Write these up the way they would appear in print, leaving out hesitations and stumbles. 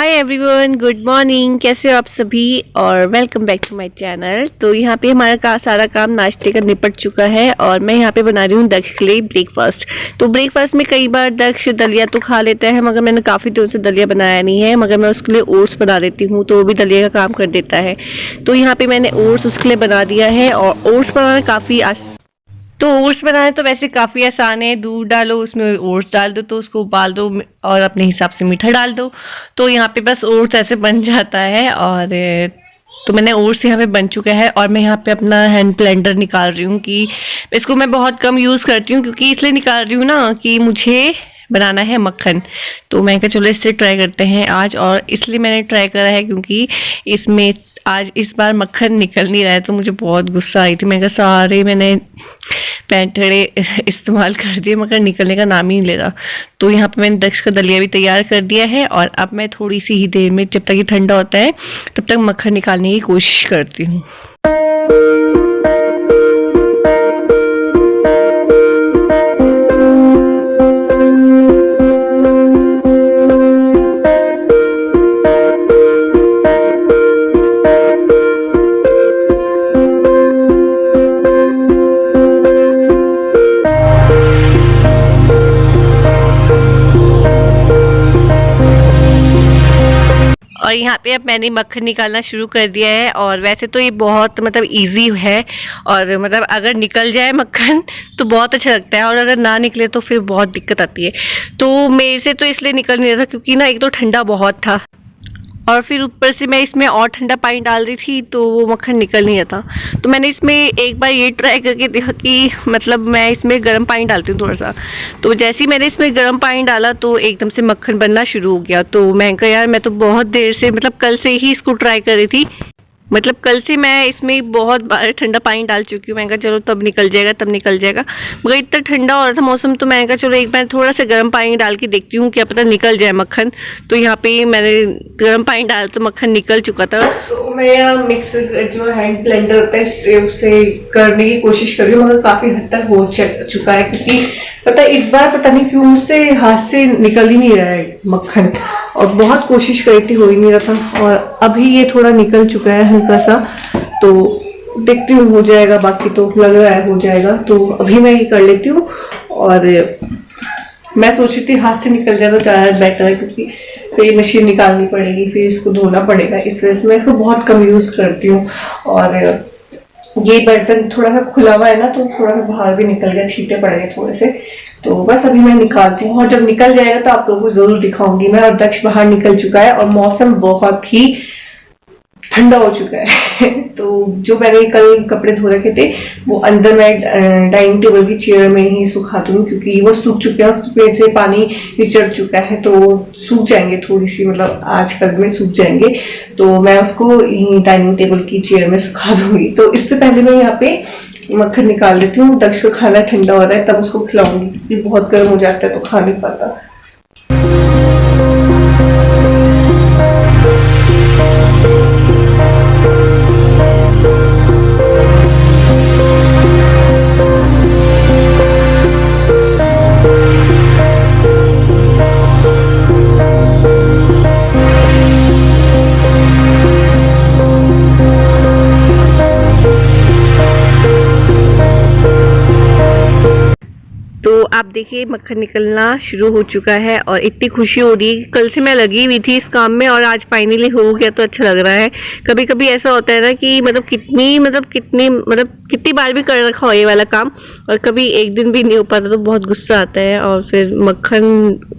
Hi everyone, good morning. कैसे हो आप सभी और welcome back to my channel. तो यहाँ पे हमारा सारा काम नाश्ते का निपट चुका है और मैं यहाँ पे बना रही हूँ दक्ष के लिए ब्रेकफास्ट। तो ब्रेकफास्ट में कई बार दक्ष दलिया तो खा लेता है, मगर मैंने काफ़ी दिनों से दलिया बनाया नहीं है, मगर मैं उसके लिए ओट्स बना देती हूँ तो वो भी दलिया का काम कर देता है। तो यहाँ पे मैंने ओट्स उसके लिए बना दिया है और ओट्स बनाना काफ़ी तो ओट्स बनाना तो वैसे काफ़ी आसान है। दूध डालो, उसमें ओट्स डाल दो, तो उसको उबाल दो और अपने हिसाब से मीठा डाल दो। तो यहाँ पे बस ओट्स ऐसे बन जाता है। और तो मैंने ओट्स यहाँ पे बन चुका है और मैं यहाँ पे अपना हैंड ब्लेंडर निकाल रही हूँ कि इसको मैं बहुत कम यूज़ करती हूँ, क्योंकि इसलिए निकाल रही हूँ ना कि मुझे बनाना है मक्खन। तो मैं कहा चलो इससे ट्राई करते हैं आज। और इसलिए मैंने ट्राई करा है क्योंकि इसमें आज इस बार मक्खन निकल नहीं रहा है, तो मुझे बहुत गुस्सा आई थी। मैं कहा सारे मैंने पैंथड़े इस्तेमाल कर दिए मगर निकलने का नाम ही नहीं ले रहा। तो यहाँ पे मैंने दक्ष का दलिया भी तैयार कर दिया है और अब मैं थोड़ी सी ही देर में, जब तक ये ठंडा होता है तब तक मक्खन निकालने की कोशिश करती हूँ। और यहाँ पे अब मैंने मक्खन निकालना शुरू कर दिया है। और वैसे तो ये बहुत इजी है, और अगर निकल जाए मक्खन तो बहुत अच्छा लगता है, और अगर ना निकले तो फिर बहुत दिक्कत आती है। तो मेरे से तो इसलिए निकल नहीं रहा था क्योंकि ना एक तो ठंडा बहुत था और फिर ऊपर से मैं इसमें और ठंडा पानी डाल रही थी, तो वो मक्खन निकल नहीं रहा था। तो मैंने इसमें एक बार ये ट्राई करके देखा कि मैं इसमें गर्म पानी डालती हूँ थोड़ा सा। तो जैसे ही मैंने इसमें गर्म पानी डाला तो एकदम से मक्खन बनना शुरू हो गया। तो मैं कहा यार, मैं तो बहुत देर से कल से ही इसको ट्राई कर रही थी। कल से मैं इसमें बहुत बार ठंडा पानी डाल चुकी हूँ। मैंने कहा चलो तब निकल जाएगा। मगर इतना ठंडा हो रहा था मौसम, तो मैंने कहा चलो एक बार थोड़ा सा गर्म पानी डाल के देखती हूँ, क्या पता निकल जाए मक्खन। तो यहाँ पे मैंने गर्म पानी डाला तो मक्खन निकल चुका था। तो मैं यहाँ मिक्स जो हैंड ब्लेंडर होता है उससे करने की कोशिश कर रही हूँ, मगर काफ़ी हद तक हो चुका है, क्योंकि इस बार पता नहीं क्यों मुझसे हाथ से निकल ही नहीं रहा है मक्खन। और बहुत कोशिश करी थी, हो ही नहीं रहा था। और अभी ये थोड़ा निकल चुका है हल्का सा, तो देखती हूँ हो जाएगा, बाकी तो लग रहा है हो जाएगा। तो अभी मैं ये कर लेती हूँ। और मैं सोच रही थी हाथ से निकल जाए तो ज़्यादा बेटर है, क्योंकि फिर मशीन निकालनी पड़ेगी, फिर इसको धोना पड़ेगा। इस वजह से मैं इसको बहुत कम यूज़ करती हूँ। और ये बर्तन थोड़ा सा खुला हुआ है ना, तो थोड़ा सा बाहर भी निकल गया, छींटे पड़ गए थोड़े से। तो बस अभी मैं निकालती हूँ और जब निकल जाएगा तो आप लोगों को जरूर दिखाऊंगी मैं। और दक्ष बाहर निकल चुका है और मौसम बहुत ही ठंडा हो चुका है। तो जो मैंने कल कपड़े धो रखे थे वो अंदर मैं डाइनिंग टेबल की चेयर में ही सुखाती हूँ, क्योंकि वो सूख चुके हैं, उसमें से पानी निचड़ चुका है, तो सूख जाएंगे थोड़ी सी, आज कल में सूख जाएंगे। तो मैं उसको डाइनिंग टेबल की चेयर में सुखा दूंगी। तो इससे पहले मैं यहाँ पे मक्खन निकाल लेती हूँ। दक्ष का खाना ठंडा हो रहा है, तब उसको खिलाऊंगी, क्योंकि बहुत गर्म हो जाता है तो खा नहीं पाता। तो आप देखिए मक्खन निकलना शुरू हो चुका है और इतनी खुशी हो रही है कि कल से मैं लगी हुई थी इस काम में और आज फाइनली हो गया, तो अच्छा लग रहा है। कभी कभी ऐसा होता है ना कि कितनी बार भी कर रखा हो ये वाला काम और कभी एक दिन भी नहीं हो पाता, तो बहुत गुस्सा आता है। और फिर मक्खन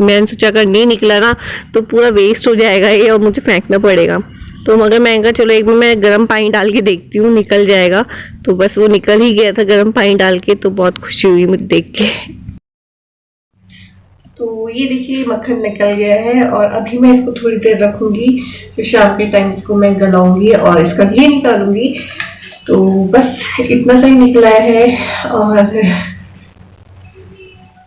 मैंने सोचा अगर नहीं निकला ना तो पूरा वेस्ट हो जाएगा ये और मुझे फेंकना पड़ेगा। तो मगर मैं कहा चलो एक बार मैं गर्म पानी डाल के देखती हूँ निकल जाएगा। तो बस वो निकल ही गया था गर्म पानी डाल के, तो बहुत खुशी हुई मुझे देख के। तो ये देखिए मक्खन निकल गया है और अभी मैं इसको थोड़ी देर रखूंगी, फिर शाम के टाइम इसको मैं गलाऊंगी और इसका घी निकालूंगी। तो बस इतना सा ही निकला है। और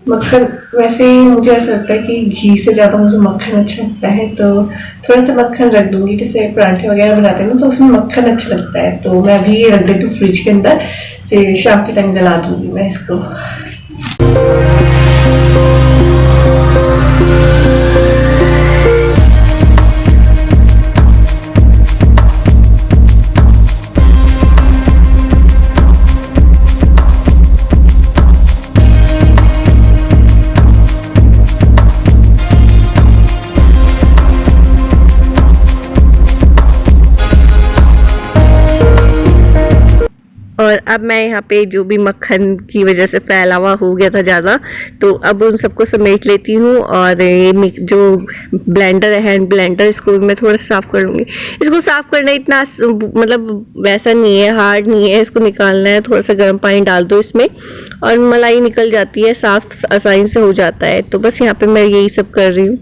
मक्खन वैसे मुझे ऐसा लगता है कि घी से ज़्यादा मुझे मक्खन अच्छा लगता है, तो थोड़ा सा मक्खन रख दूंगी। जैसे पराठे वगैरह बनाते हैं ना, तो उसमें मक्खन अच्छा लगता है, तो मैं अभी ये रख देती हूँ फ्रिज के अंदर, फिर शाम के टाइम जला दूंगी मैं इसको। अब मैं यहाँ पे जो भी मक्खन की वजह से फैला हुआ हो गया था ज़्यादा, तो अब उन सबको समेट लेती हूँ। और ये जो ब्लेंडर है, हैंड ब्लेंडर, इसको मैं थोड़ा साफ़ कर लूँगी। इसको साफ़ करना इतना मतलब वैसा नहीं है, हार्ड नहीं है। इसको निकालना है, थोड़ा सा गर्म पानी डाल दो इसमें और मलाई निकल जाती है, साफ़ आसानी से हो जाता है। तो बस यहाँ पे मैं यही सब कर रही हूँ।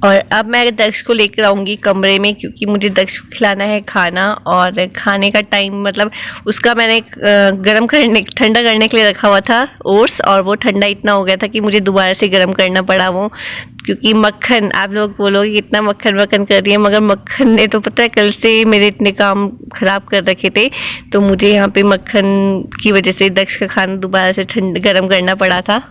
और अब मैं दक्ष को लेकर आऊँगी कमरे में, क्योंकि मुझे दक्ष को खिलाना है खाना। और खाने का टाइम मतलब उसका मैंने ठंडा करने के लिए रखा हुआ था ओट्स, और वो ठंडा इतना हो गया था कि मुझे दोबारा से गर्म करना पड़ा वो। क्योंकि मक्खन, आप लोग बोलोगे इतना मक्खन वक्खन कर रही है, मगर मक्खन ने तो पता है कल से मेरे इतने काम ख़राब कर रखे थे। तो मुझे यहाँ पे मक्खन की वजह से दक्ष का खाना दोबारा से गर्म करना पड़ा था।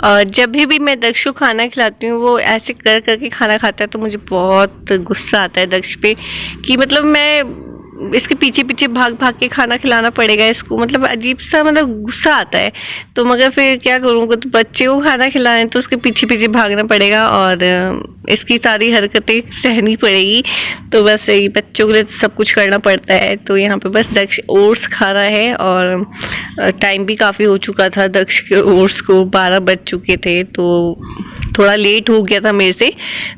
और जब भी मैं दक्ष को खाना खिलाती हूँ, वो ऐसे कर करके खाना खाता है, तो मुझे बहुत गुस्सा आता है दक्ष पे कि मतलब मैं इसके पीछे पीछे भाग भाग के खाना खिलाना पड़ेगा इसको। मतलब अजीब सा मतलब गुस्सा आता है। तो मगर फिर क्या करूँगा, तो बच्चे को खाना खिलाने तो उसके पीछे पीछे भागना पड़ेगा और इसकी सारी हरकतें सहनी पड़ेगी। तो बस यही बच्चों के लिए तो सब कुछ करना पड़ता है। तो यहाँ पे बस दक्ष ओट्स खा रहा है और टाइम भी काफ़ी हो चुका था। दक्ष के ओट्स को 12 बज चुके थे, तो थोड़ा लेट हो गया था मेरे से।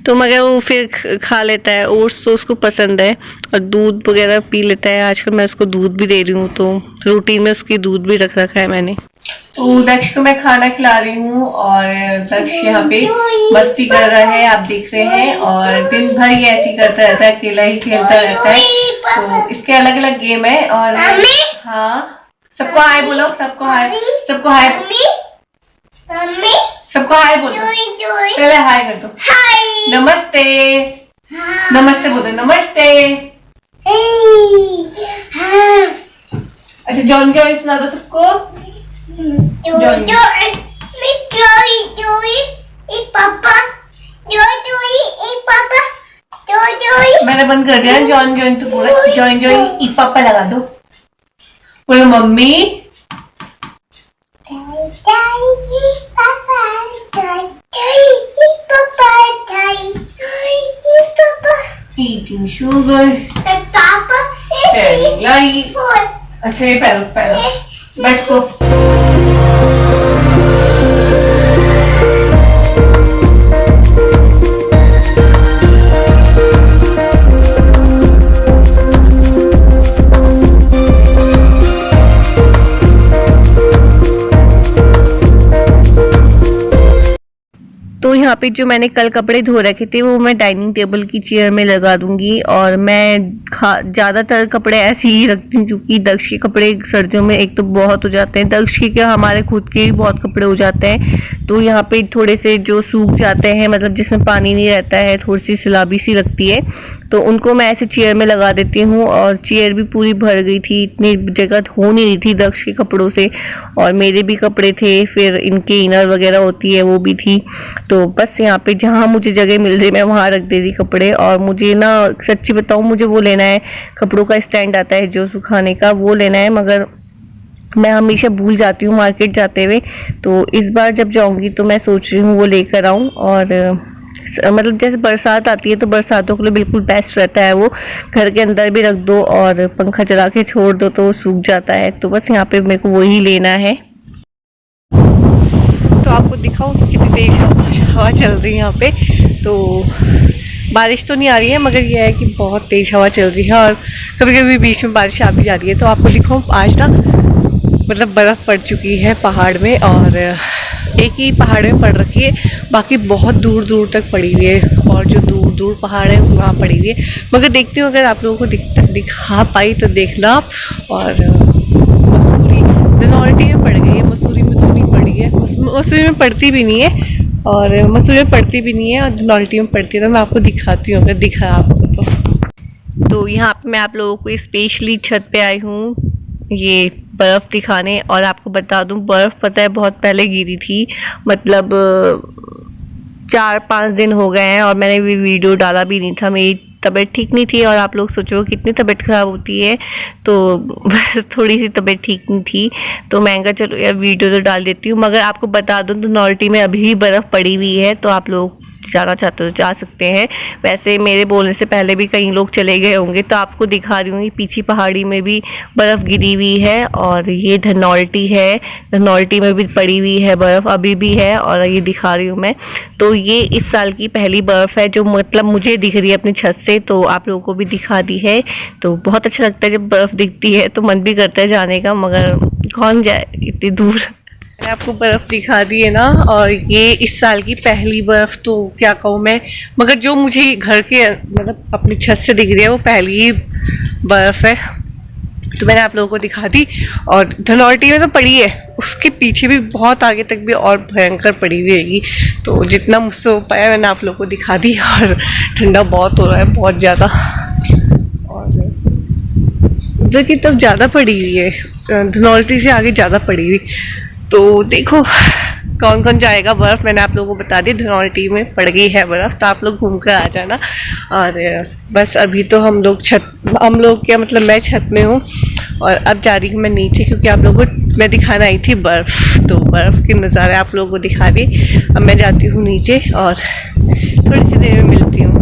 तो मगर वो फिर खा लेता है, ओट्स तो उसको पसंद है और दूध वगैरह पी लेता है। आजकल मैं उसको दूध भी दे रही हूँ, तो रूटीन में उसकी दूध भी रख रखा है मैंने। तो दक्ष को मैं खाना खिला रही हूँ और दक्ष यहाँ पे मस्ती कर रहा है, आप देख रहे हैं। और दिन भर ये ऐसे ही करता रहता है, अकेला ही खेलता रहता है। तो इसके अलग अलग गेम है। और हाँ, सबको हाय बोलो, सबको हाय, सबको हाय, सबको हाय बोलो, पहले हाय कर दो, नमस्ते, नमस्ते बोलो, नमस्ते। अच्छा जॉन क्या सुना दो सबको। मैंने बंद कर दिया। जॉन जॉइन तो पूरा जॉइन जॉइन ई पापा लगा दो, बोलो मम्मी। शुगर अच्छा ये पैरो पैरो बैठो। तो यहाँ पे जो मैंने कल कपड़े धो रखे थे वो मैं डाइनिंग टेबल की चेयर में लगा दूंगी। और मैं ज़्यादातर कपड़े ऐसे ही रखती हूँ, क्योंकि दक्ष के कपड़े सर्दियों में एक तो बहुत हो जाते हैं, दक्ष के क्या हमारे खुद के भी बहुत कपड़े हो जाते हैं। तो यहाँ पे थोड़े से जो सूख जाते हैं, मतलब जिसमें पानी नहीं रहता है, थोड़ी सी सलाबी सी लगती है, तो उनको मैं ऐसे चेयर में लगा देती हूँ। और चेयर भी पूरी भर गई थी, इतनी जगह हो नहीं रही थी दक्ष के कपड़ों से। और मेरे भी कपड़े थे, फिर इनके इनर वगैरह होती है वो भी थी। तो बस यहाँ पे जहाँ मुझे जगह मिल रही मैं वहाँ रख दे रही कपड़े। और मुझे ना सच्ची बताऊँ, मुझे वो लेना है, कपड़ों का स्टैंड आता है जो सुखाने का, वो लेना है। मगर मैं हमेशा भूल जाती हूँ मार्केट जाते हुए। तो इस बार जब जाऊँगी तो मैं सोच रही हूँ वो लेकर आऊँ। और मतलब जैसे बरसात आती है तो बरसातों के लिए बिल्कुल बेस्ट रहता है वो, घर के अंदर भी रख दो और पंखा चला के छोड़ दो तो वो सूख जाता है। तो बस यहाँ पे मेरे को वही लेना है। तो आपको दिखाऊं कि कितनी तेज हवा चल रही है यहाँ पे। तो बारिश तो नहीं आ रही है, मगर यह है कि बहुत तेज हवा चल रही है और कभी कभी बीच में बारिश आ भी जा रही है। तो आपको दिखाऊं, आज ना मतलब बर्फ़ पड़ चुकी है पहाड़ में, और एक ही पहाड़ में पड़ रखी है, बाकी बहुत दूर दूर तक पड़ी हुई है। और जो दूर दूर पहाड़ है वहाँ पड़ी हुई है। मगर देखती हूँ अगर आप लोगों को दिखा पाई तो देखना आप। और मसूरी धनौल्टी में पड़ गई है, मसूरी में तो नहीं पड़ी है, मसूरी में पड़ती भी नहीं है और मसूरी में पड़ती भी नहीं है और धनौल्टी में पड़ती है। तो मैं आपको दिखाती हूँ अगर दिखा आपको तो यहाँ पे मैं आप लोगों को स्पेशली छत पे आई हूँ ये बर्फ़ दिखाने। और आपको बता दूँ बर्फ़ पता है बहुत पहले गिरी थी, मतलब 4-5 दिन हो गए हैं और मैंने भी वीडियो डाला भी नहीं था। मेरी तबीयत ठीक नहीं थी और आप लोग सोचो कितनी तबीयत ख़राब होती है, तो बस थोड़ी सी तबीयत ठीक नहीं थी तो मैं कहा चलो यार वीडियो तो डाल देती हूँ। मगर आपको बता दूँ धनौल्टी में अभी भी बर्फ़ पड़ी हुई है, तो आप लोग जाना चाहते हो जा सकते हैं। वैसे मेरे बोलने से पहले भी कई लोग चले गए होंगे, तो आपको दिखा रही हूँ पीछे पहाड़ी में भी बर्फ़ गिरी हुई है। और ये धनौल्टी है, धनौल्टी में भी पड़ी हुई है बर्फ़ अभी भी है और ये दिखा रही हूँ मैं। तो ये इस साल की पहली बर्फ़ है जो मतलब मुझे दिख रही है अपनी छत से, तो आप लोगों को भी दिखा दी है। तो बहुत अच्छा लगता है जब बर्फ़ दिखती है, तो मन भी करता है जाने का, मगर कौन जाए इतनी दूर। मैंने आपको बर्फ़ दिखा दी है ना, और ये इस साल की पहली बर्फ़ तो क्या कहूँ मैं, मगर जो मुझे घर के मतलब अपनी छत से दिख रही है वो पहली ही बर्फ़ है, तो मैंने आप लोगों को दिखा दी। और धनौल्टी में तो पड़ी है, उसके पीछे भी बहुत आगे तक भी और भयंकर पड़ी हुई रहेगी, तो जितना मुझसे हो पाया मैंने आप लोगों को दिखा दी। और ठंडा बहुत हो रहा है, बहुत ज़्यादा, और उधर की तरफ ज़्यादा पड़ी हुई है, धनौल्टी से आगे ज़्यादा पड़ी हुई। तो देखो कौन कौन जाएगा बर्फ़, मैंने आप लोगों को बता दी धनौल्टी में पड़ गई है बर्फ़, तो आप लोग घूम कर आ जाना। और बस अभी तो हम लोग क्या मतलब मैं छत में हूँ और अब जा रही हूँ मैं नीचे, क्योंकि आप लोगों को मैं दिखाना आई थी बर्फ़, तो बर्फ़ के नज़ारे आप लोगों को दिखा दी। अब मैं जाती हूँ नीचे और थोड़ी सी देर में मिलती हूँ।